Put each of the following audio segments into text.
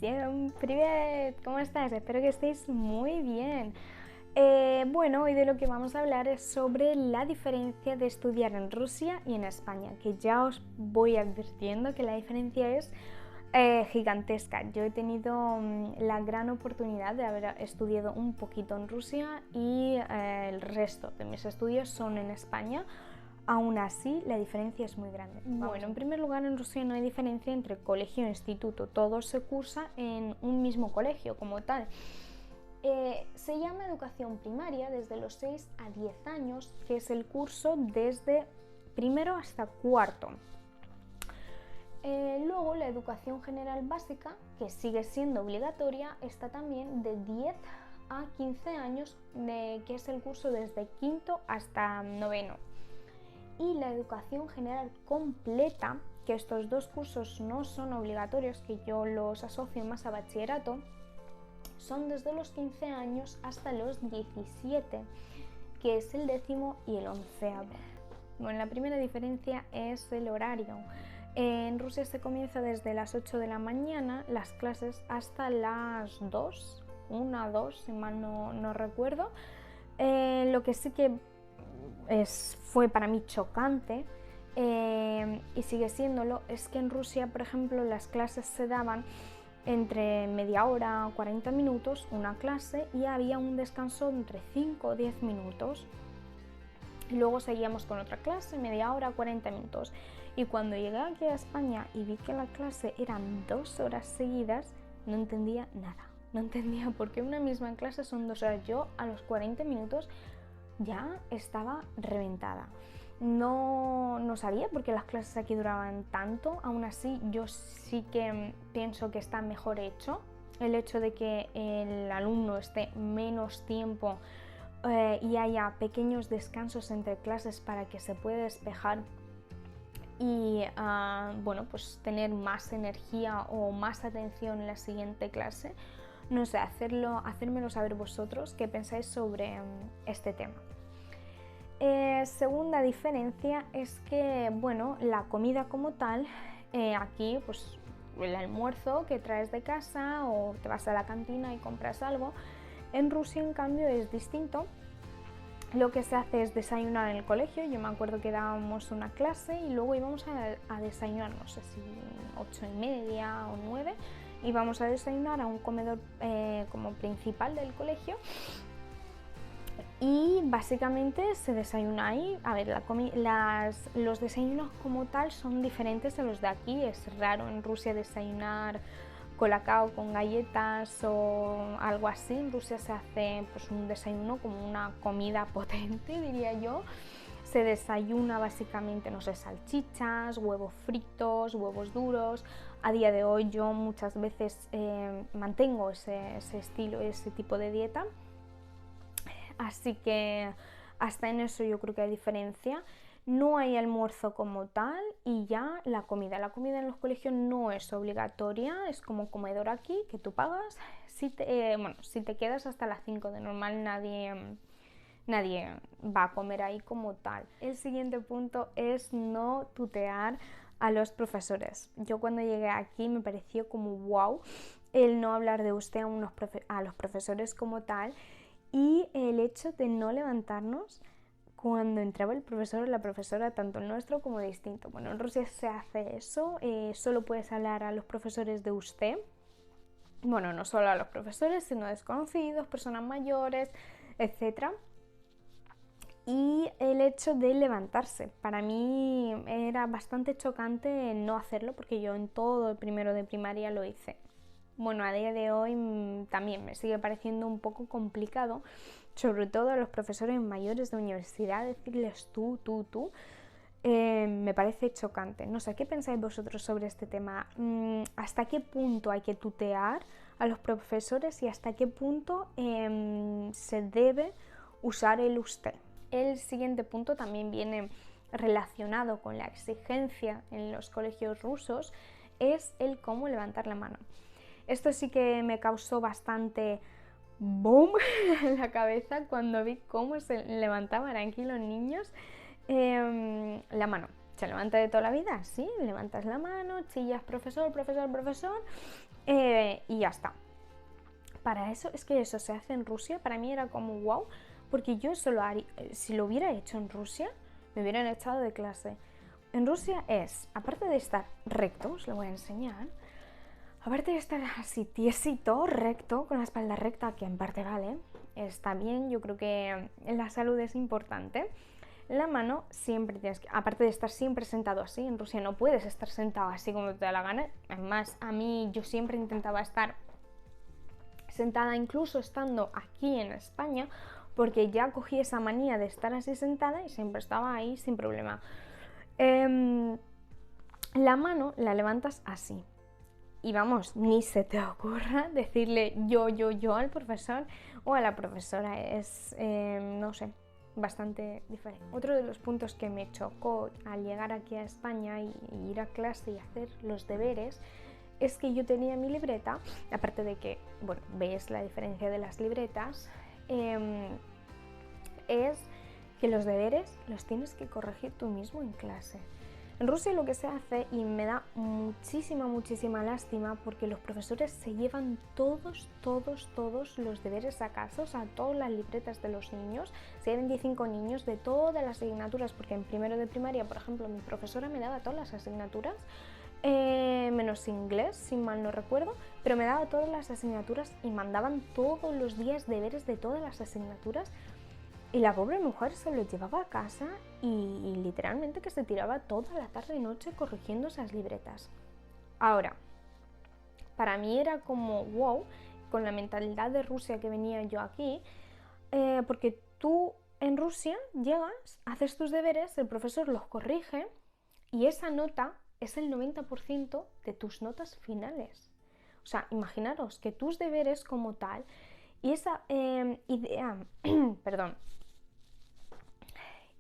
Всем привет, ¿cómo estás? Espero que estéis muy bien. Bueno, hoy de lo que vamos a hablar es sobre la diferencia de estudiar en Rusia y en España, que ya os voy advirtiendo que la diferencia es gigantesca. Yo he tenido la gran oportunidad de haber estudiado un poquito en Rusia y el resto de mis estudios son en España. Aún así, la diferencia es muy grande. Bueno, en primer lugar, en Rusia no hay diferencia entre colegio e instituto. Todo se cursa en un mismo colegio como tal. Se llama educación primaria desde los 6 a 10 años, que es el curso desde primero hasta cuarto. Luego la educación general básica, que sigue siendo obligatoria, está también de 10 a 15 años, que es el curso desde quinto hasta noveno. Y la educación general completa, que estos dos cursos no son obligatorios, que yo los asocio más a bachillerato, son desde los 15 años hasta los 17, que es el 10º y el 11º. Bueno, la primera diferencia es el horario. En Rusia se comienza desde las 8 de la mañana las clases hasta las 2, 1, 2, si mal no recuerdo. Lo que sí que fue para mí chocante y sigue siéndolo, es que en Rusia, por ejemplo, las clases se daban entre media hora o 40 minutos una clase y había un descanso entre 5 o 10 minutos. Luego seguíamos con otra clase, media hora, 40 minutos. Y cuando llegué aquí a España y vi que la clase eran 2 horas seguidas, no entendía nada. No entendía por qué una misma clase son 2 horas. Yo a los 40 minutos ya estaba reventada. No sabía por qué las clases aquí duraban tanto. Aún así, yo sí que pienso que está mejor hecho. El hecho de que el alumno esté menos tiempo y haya pequeños descansos entre clases para que se pueda despejar y bueno, pues tener más energía o más atención en la siguiente clase. No sé, hacérmelo saber vosotros qué pensáis sobre este tema. Segunda diferencia es que, bueno, la comida como tal, aquí pues el almuerzo que traes de casa o te vas a la cantina y compras algo. En Rusia, en cambio, es distinto. Lo que se hace es desayunar en el colegio. Yo me acuerdo que dábamos una clase y luego íbamos a desayunar, no sé si 8:30 o 9, íbamos a desayunar a un comedor como principal del colegio. Y básicamente se desayuna ahí. A ver, los desayunos como tal son diferentes a los de aquí. Es raro en Rusia desayunar colacao con galletas o algo así. En Rusia se hace pues un desayuno como una comida potente, diría yo. Se desayuna básicamente, no sé, salchichas, huevos fritos, huevos duros. A día de hoy yo muchas veces mantengo ese estilo, ese tipo de dieta. Así que hasta en eso yo creo que hay diferencia. No hay almuerzo como tal y ya la comida. La comida en los colegios no es obligatoria, es como comedor aquí, que tú pagas. Si te quedas hasta las 5 de normal, nadie va a comer ahí como tal. El siguiente punto es no tutear a los profesores. Yo cuando llegué aquí me pareció como wow el no hablar de usted a los profesores como tal. Y el hecho de no levantarnos cuando entraba el profesor o la profesora, tanto el nuestro como distinto. Bueno, en Rusia se hace eso, solo puedes hablar a los profesores de usted. Bueno, no solo a los profesores, sino a desconocidos, personas mayores, etc. Y el hecho de levantarse, para mí era bastante chocante no hacerlo, porque yo en todo el primero de primaria lo hice. Bueno, a día de hoy también me sigue pareciendo un poco complicado, sobre todo a los profesores mayores de universidad, decirles tú. Me parece chocante. No sé, ¿qué pensáis vosotros sobre este tema? ¿Hasta qué punto hay que tutear a los profesores y hasta qué punto se debe usar el usted? El siguiente punto también viene relacionado con la exigencia en los colegios rusos, es el cómo levantar la mano. Esto sí que me causó bastante boom en la cabeza cuando vi cómo se levantaban aquí los niños la mano. se levanta de toda la vida, sí, levantas la mano, chillas profesor, profesor, profesor, y ya está. Para eso, es que eso se hace en Rusia, para mí era como wow, porque yo eso lo haría, si lo hubiera hecho en Rusia, me hubieran echado de clase. En Rusia es, aparte de estar recto, os lo voy a enseñar, aparte de estar así tiesito, recto, con la espalda recta, que en parte vale, está bien, yo creo que la salud es importante. La mano siempre tienes que, aparte de estar siempre sentado así, en Rusia no puedes estar sentado así como te da la gana. Además, a mí yo siempre intentaba estar sentada, incluso estando aquí en España, porque ya cogí esa manía de estar así sentada y siempre estaba ahí sin problema. La mano la levantas así. Y vamos, ni se te ocurra decirle yo al profesor o a la profesora. Es, no sé, bastante diferente. Otro de los puntos que me chocó al llegar aquí a España y ir a clase y hacer los deberes es que yo tenía mi libreta, aparte de que, bueno, veis la diferencia de las libretas, es que los deberes los tienes que corregir tú mismo en clase. En Rusia lo que se hace, y me da muchísima lástima, porque los profesores se llevan todos los deberes a casa, o sea, todas las libretas de los niños, se llevan 25 niños de todas las asignaturas, porque en primero de primaria, por ejemplo, mi profesora me daba todas las asignaturas, menos inglés, si mal no recuerdo, pero me daba todas las asignaturas y mandaban todos los días deberes de todas las asignaturas. Y la pobre mujer se lo llevaba a casa y literalmente que se tiraba toda la tarde y noche corrigiendo esas libretas. Ahora, para mí era como wow, con la mentalidad de Rusia que venía yo aquí, porque tú en Rusia llegas, haces tus deberes, el profesor los corrige y esa nota es el 90% de tus notas finales. O sea, imaginaros que tus deberes como tal y esa idea, perdón,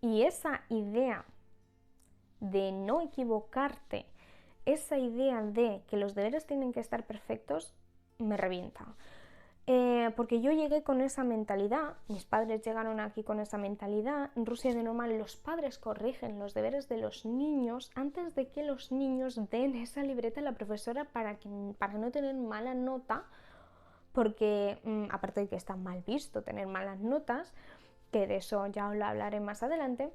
y esa idea de no equivocarte, esa idea de que los deberes tienen que estar perfectos, me revienta. Porque yo llegué con esa mentalidad, mis padres llegaron aquí con esa mentalidad. En Rusia de normal los padres corrigen los deberes de los niños antes de que los niños den esa libreta a la profesora para no tener mala nota, porque aparte de que está mal visto tener malas notas, que de eso ya os lo hablaré más adelante,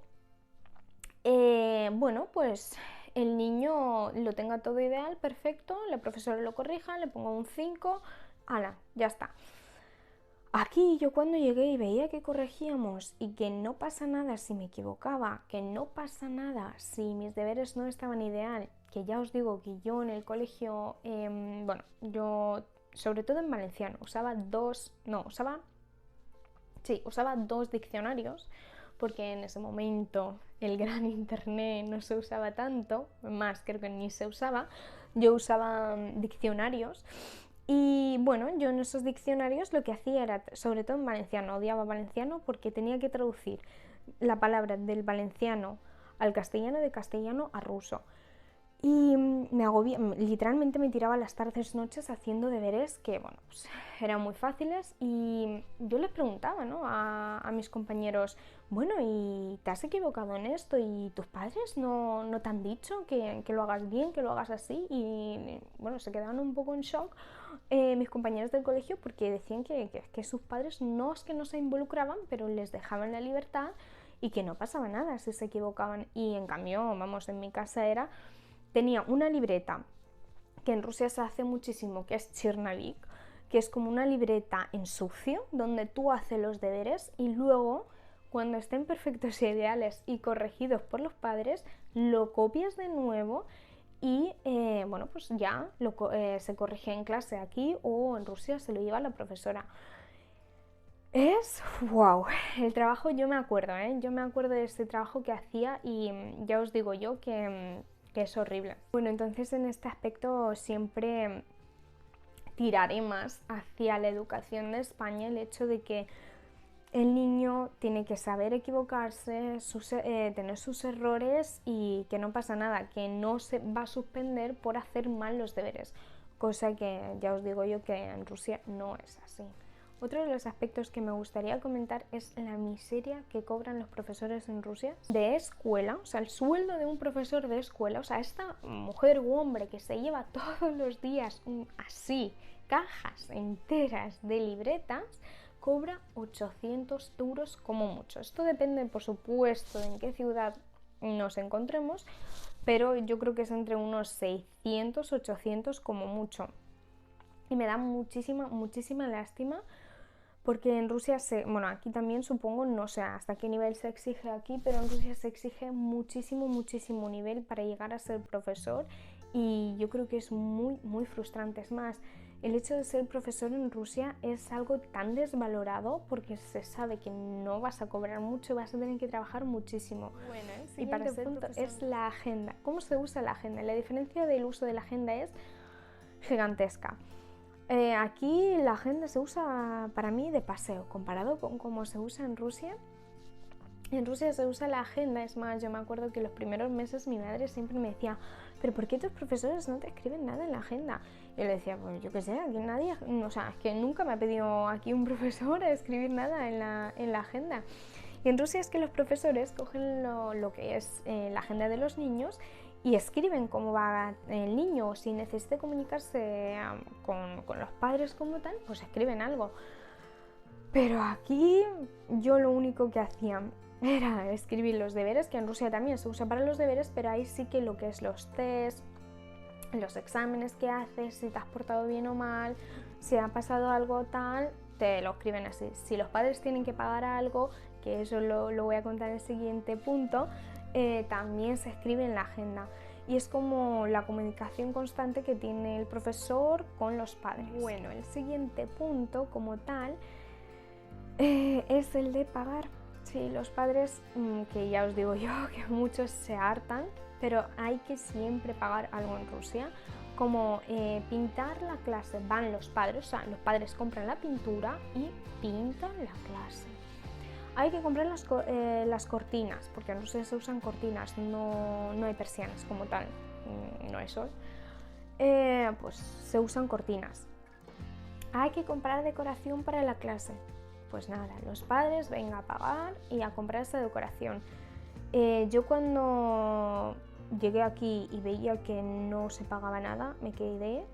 bueno, pues el niño lo tenga todo ideal, perfecto, la profesora lo corrija, le pongo un 5, ala, ya está. Aquí yo cuando llegué y veía que corregíamos y que no pasa nada si me equivocaba, que no pasa nada si mis deberes no estaban ideal, que ya os digo que yo en el colegio, bueno, yo sobre todo en valenciano usaba dos diccionarios, porque en ese momento el gran internet no se usaba tanto, más creo que ni se usaba, yo usaba diccionarios. Y bueno, yo en esos diccionarios lo que hacía era, sobre todo en valenciano, odiaba valenciano porque tenía que traducir la palabra del valenciano al castellano, de castellano a ruso. Y me agobié, literalmente me tiraba las tardes, noches haciendo deberes que, bueno, pues eran muy fáciles y yo les preguntaba, ¿no?, a mis compañeros, bueno, ¿y te has equivocado en esto? ¿Y tus padres no te han dicho que lo hagas bien, que lo hagas así? Y, bueno, se quedaban un poco en shock mis compañeros del colegio porque decían que sus padres no es que no se involucraban, pero les dejaban la libertad y que no pasaba nada si se equivocaban. Y en cambio, vamos, en mi casa tenía una libreta que en Rusia se hace muchísimo, que es Chernavik, que es como una libreta en sucio, donde tú haces los deberes y luego, cuando estén perfectos y ideales y corregidos por los padres, lo copias de nuevo y, bueno, pues ya se corrige en clase aquí o en Rusia se lo lleva la profesora. Es wow, el trabajo yo me acuerdo, yo me acuerdo de este trabajo que hacía y ya os digo yo que es horrible. Bueno, entonces en este aspecto siempre tiraré más hacia la educación de España, el hecho de que el niño tiene que saber equivocarse, tener sus errores y que no pasa nada, que no se va a suspender por hacer mal los deberes, cosa que ya os digo yo que en Rusia no es así. Otro de los aspectos que me gustaría comentar es la miseria que cobran los profesores en Rusia de escuela, o sea, el sueldo de un profesor de escuela, o sea, esta mujer u hombre que se lleva todos los días así cajas enteras de libretas, cobra 800 euros como mucho. Esto depende, por supuesto, de en qué ciudad nos encontremos, pero yo creo que es entre unos 600, 800 como mucho. Y me da muchísima lástima, porque en Rusia bueno, aquí también supongo, no sé hasta qué nivel se exige aquí, pero en Rusia se exige muchísimo nivel para llegar a ser profesor, y yo creo que es muy frustrante. Es más, el hecho de ser profesor en Rusia es algo tan desvalorado porque se sabe que no vas a cobrar mucho y vas a tener que trabajar muchísimo. Bueno, y para este punto es la agenda. ¿Cómo se usa la agenda? La diferencia del uso de la agenda es gigantesca. Aquí la agenda se usa para mí de paseo, comparado con cómo se usa en Rusia. En Rusia se usa la agenda, es más, yo me acuerdo que los primeros meses mi madre siempre me decía, ¿pero por qué tus profesores no te escriben nada en la agenda? Y yo le decía, pues yo qué sé, aquí nadie, o sea, es que nunca me ha pedido aquí un profesor a escribir nada en la agenda. Y en Rusia es que los profesores cogen lo que es la agenda de los niños y escriben cómo va el niño, o si necesita comunicarse con los padres como tal, pues escriben algo. Pero aquí yo lo único que hacía era escribir los deberes, que en Rusia también se usa para los deberes, pero ahí sí que lo que es los test, los exámenes que haces, si te has portado bien o mal, si ha pasado algo tal, te lo escriben así. Si los padres tienen que pagar algo, que eso lo voy a contar en el siguiente punto, también se escribe en la agenda. Y es como la comunicación constante que tiene el profesor con los padres. Bueno, el siguiente punto como tal es el de pagar. Sí, los padres, que ya os digo yo que muchos se hartan, pero hay que siempre pagar algo en Rusia, como pintar la clase. Van los padres, o sea, los padres compran la pintura y pintan la clase. Hay que comprar las cortinas, porque en Rusia se usan cortinas, no hay persianas como tal, no hay sol. Pues se usan cortinas. Hay que comprar decoración para la clase. Pues nada, los padres vengan a pagar y a comprar esa decoración. Yo cuando llegué aquí y veía que no se pagaba nada, me quedé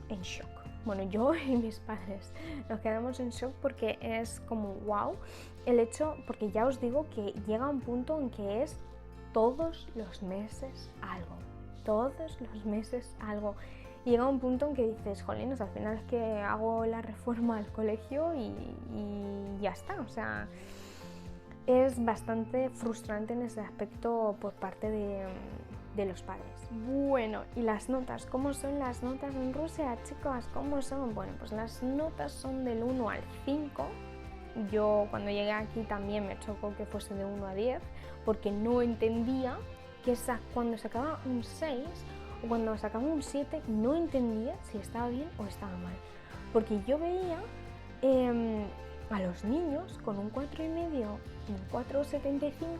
en shock. Bueno, yo y mis padres nos quedamos en shock porque es como wow el hecho, porque ya os digo que llega un punto en que es todos los meses algo, y llega un punto en que dices, jolines, al final es que hago la reforma al colegio y ya está, o sea, es bastante frustrante en ese aspecto por parte de los padres. Bueno, ¿y las notas? ¿Cómo son las notas en Rusia, chicas? ¿Cómo son? Bueno, pues las notas son del 1 al 5. Yo cuando llegué aquí también me chocó que fuese de 1 a 10, porque no entendía que cuando sacaba un 6 o cuando sacaba un 7, no entendía si estaba bien o estaba mal. Porque yo veía a los niños con un 4,5, un 4,75,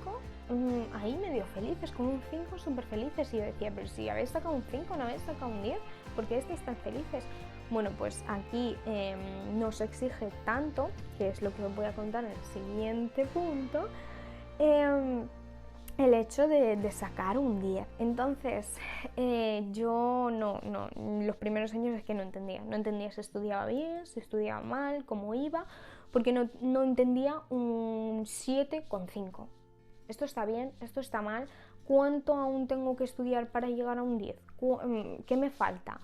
ahí medio felices, con un 5 súper felices, y yo decía, pero si habéis sacado un 5, no habéis sacado un 10, ¿por qué estáis tan felices? Bueno, pues aquí no se exige tanto, que es lo que os voy a contar en el siguiente punto, el hecho de sacar un 10. Entonces, yo los primeros años es que no entendía si estudiaba bien, si estudiaba mal, cómo iba, porque no entendía un 7,5. Esto está bien, esto está mal, ¿cuánto aún tengo que estudiar para llegar a un 10? ¿Qué me falta?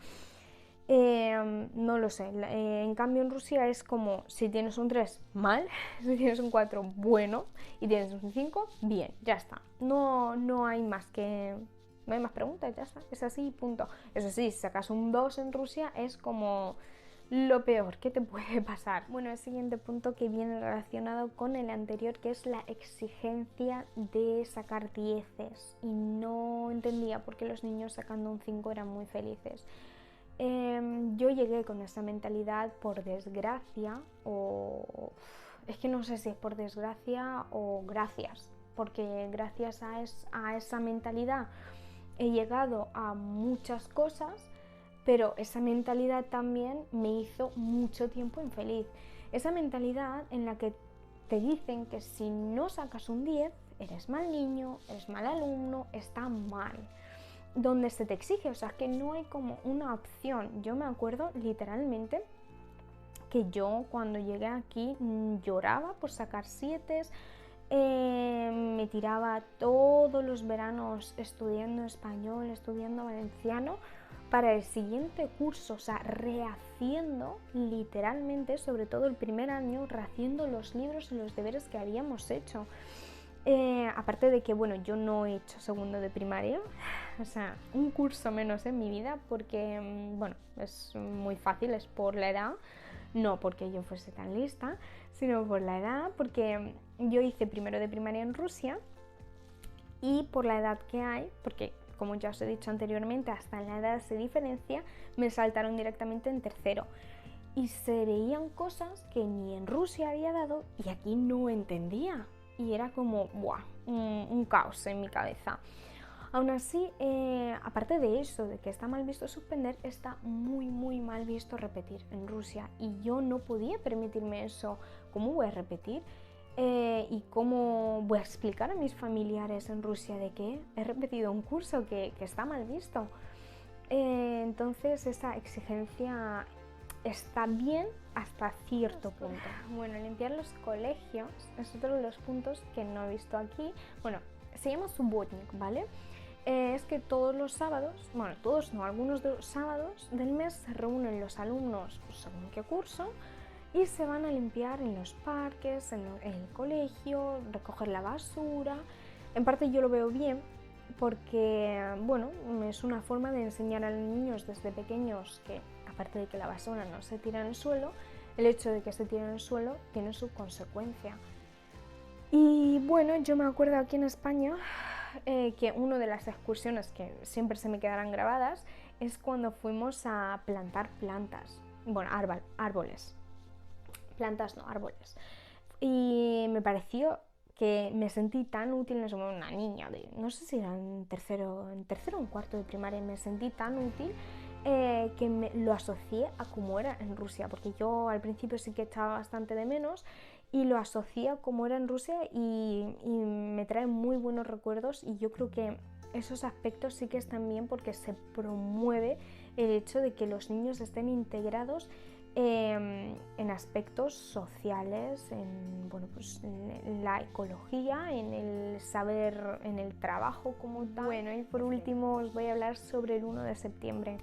No lo sé. En cambio en Rusia es como, si tienes un 3, mal, si tienes un 4, bueno, y tienes un 5, bien, ya está. No hay más preguntas, ya está, es así, punto. Eso sí, si sacas un 2 en Rusia es como lo peor que te puede pasar. Bueno, el siguiente punto que viene relacionado con el anterior, que es la exigencia de sacar 10, y no entendía por qué los niños sacando un 5 eran muy felices. Yo llegué con esa mentalidad por desgracia, o es que no sé si es por desgracia o gracias, porque gracias a esa mentalidad he llegado a muchas cosas, pero esa mentalidad también me hizo mucho tiempo infeliz. esa mentalidad en la que te dicen que si no sacas un 10, eres mal niño, eres mal alumno, está mal. Donde se te exige, o sea, que no hay como una opción. Yo me acuerdo literalmente que yo cuando llegué aquí lloraba por sacar 7, me tiraba todos los veranos estudiando español, estudiando valenciano para el siguiente curso, o sea, rehaciendo literalmente, sobre todo el primer año, rehaciendo los libros y los deberes que habíamos hecho. Aparte de que, bueno, yo no he hecho segundo de primaria, o sea, un curso menos en mi vida porque, bueno, es muy fácil, es por la edad, no porque yo fuese tan lista, sino por la edad, porque yo hice primero de primaria en Rusia y por la edad que hay, porque como ya os he dicho anteriormente, hasta en la edad se diferencia, me saltaron directamente en tercero. Y se veían cosas que ni en Rusia había dado y aquí no entendía. Y era como, ¡buah!, un caos en mi cabeza. Aún así, aparte de eso, de que está mal visto suspender, está muy, muy mal visto repetir en Rusia. Y yo no podía permitirme eso. ¿Cómo voy a repetir? ¿Y cómo voy a explicar a mis familiares en Rusia de que he repetido un curso que está mal visto? Entonces, esa exigencia está bien hasta cierto punto. Bueno, limpiar los colegios es otro de los puntos que no he visto aquí. Bueno, se llama subotnik, ¿vale? Es que todos los sábados, bueno, todos no, algunos de los sábados del mes se reúnen los alumnos, pues, según qué curso, y se van a limpiar en los parques, en el colegio, recoger la basura. En parte yo lo veo bien porque, bueno, es una forma de enseñar a los niños desde pequeños que, aparte de que la basura no se tira en el suelo, el hecho de que se tire en el suelo tiene su consecuencia. Y bueno, yo me acuerdo aquí en España que una de las excursiones que siempre se me quedarán grabadas es cuando fuimos a plantar plantas, bueno, árboles, plantas no, árboles. Y me pareció que me sentí tan útil en ese momento, una niña de, no sé si era en tercero o en cuarto de primaria, me sentí tan útil que lo asocié a cómo era en Rusia, porque yo al principio sí que echaba bastante de menos y lo asocié a cómo era en Rusia y me trae muy buenos recuerdos, y yo creo que esos aspectos sí que están bien porque se promueve el hecho de que los niños estén integrados en aspectos sociales, bueno, pues en la ecología, en el saber, en el trabajo como tal. Bueno, y por último os voy a hablar sobre el 1 de septiembre,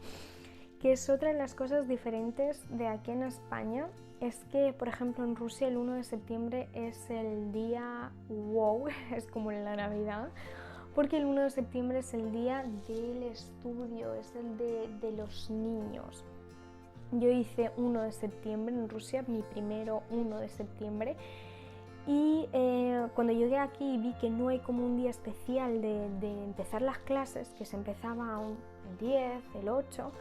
que es otra de las cosas diferentes de aquí en España. Es que, por ejemplo, en Rusia el 1 de septiembre es el día wow, es como en la Navidad, porque el 1 de septiembre es el día del estudio, es el de los niños. Yo hice 1 de septiembre en Rusia, mi primero 1 de septiembre, y cuando llegué aquí vi que no hay como un día especial de empezar las clases, que se empezaba el 10, el 8,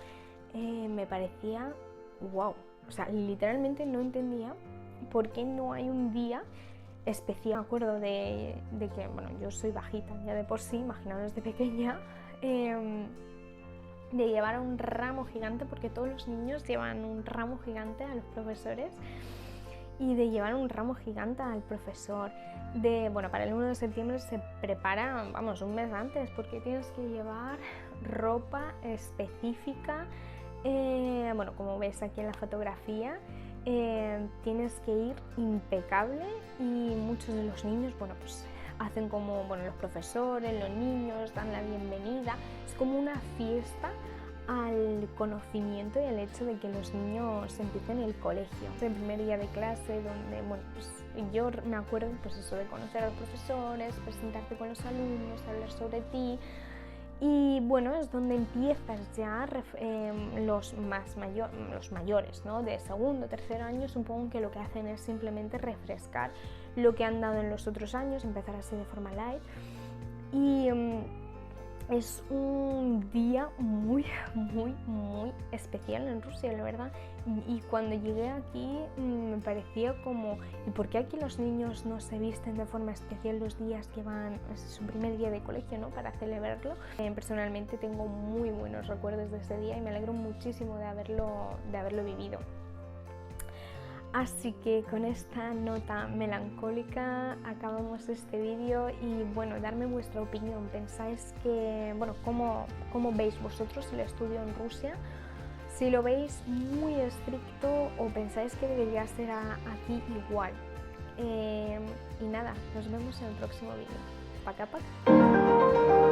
me parecía wow. O sea, literalmente no entendía por qué no hay un día especial. Me acuerdo de que, bueno, yo soy bajita ya de por sí, imaginaos desde pequeña, de llevar un ramo gigante, porque todos los niños llevan un ramo gigante a los profesores, y de llevar un ramo gigante al profesor. Bueno, para el 1 de septiembre se prepara, vamos, un mes antes, porque tienes que llevar ropa específica. Bueno, como ves aquí en la fotografía, tienes que ir impecable, y muchos de los niños, bueno, pues hacen como, bueno, los profesores, los niños dan la bienvenida. Es como una fiesta al conocimiento y al hecho de que los niños empiecen el colegio. Es el primer día de clase donde, bueno, pues yo me acuerdo, pues eso, de conocer a los profesores, presentarte con los alumnos, hablar sobre ti. Y bueno, es donde empiezas ya los mayores, ¿no? De segundo, tercer año, supongo que lo que hacen es simplemente refrescar lo que han dado en los otros años, empezar así de forma light. Y es un día muy, muy, muy especial en Rusia, la verdad. Y cuando llegué aquí me parecía como, ¿y por qué aquí los niños no se visten de forma especial los días que van, es su primer día de colegio, ¿no?, para celebrarlo? Personalmente tengo muy buenos recuerdos de ese día y me alegro muchísimo de haberlo vivido. Así que con esta nota melancólica acabamos este vídeo y bueno, darme vuestra opinión. ¿Pensáis que, bueno, cómo veis vosotros el estudio en Rusia? Si lo veis muy estricto o pensáis que debería ser aquí igual. Y nada, nos vemos en el próximo vídeo. Paca, paca.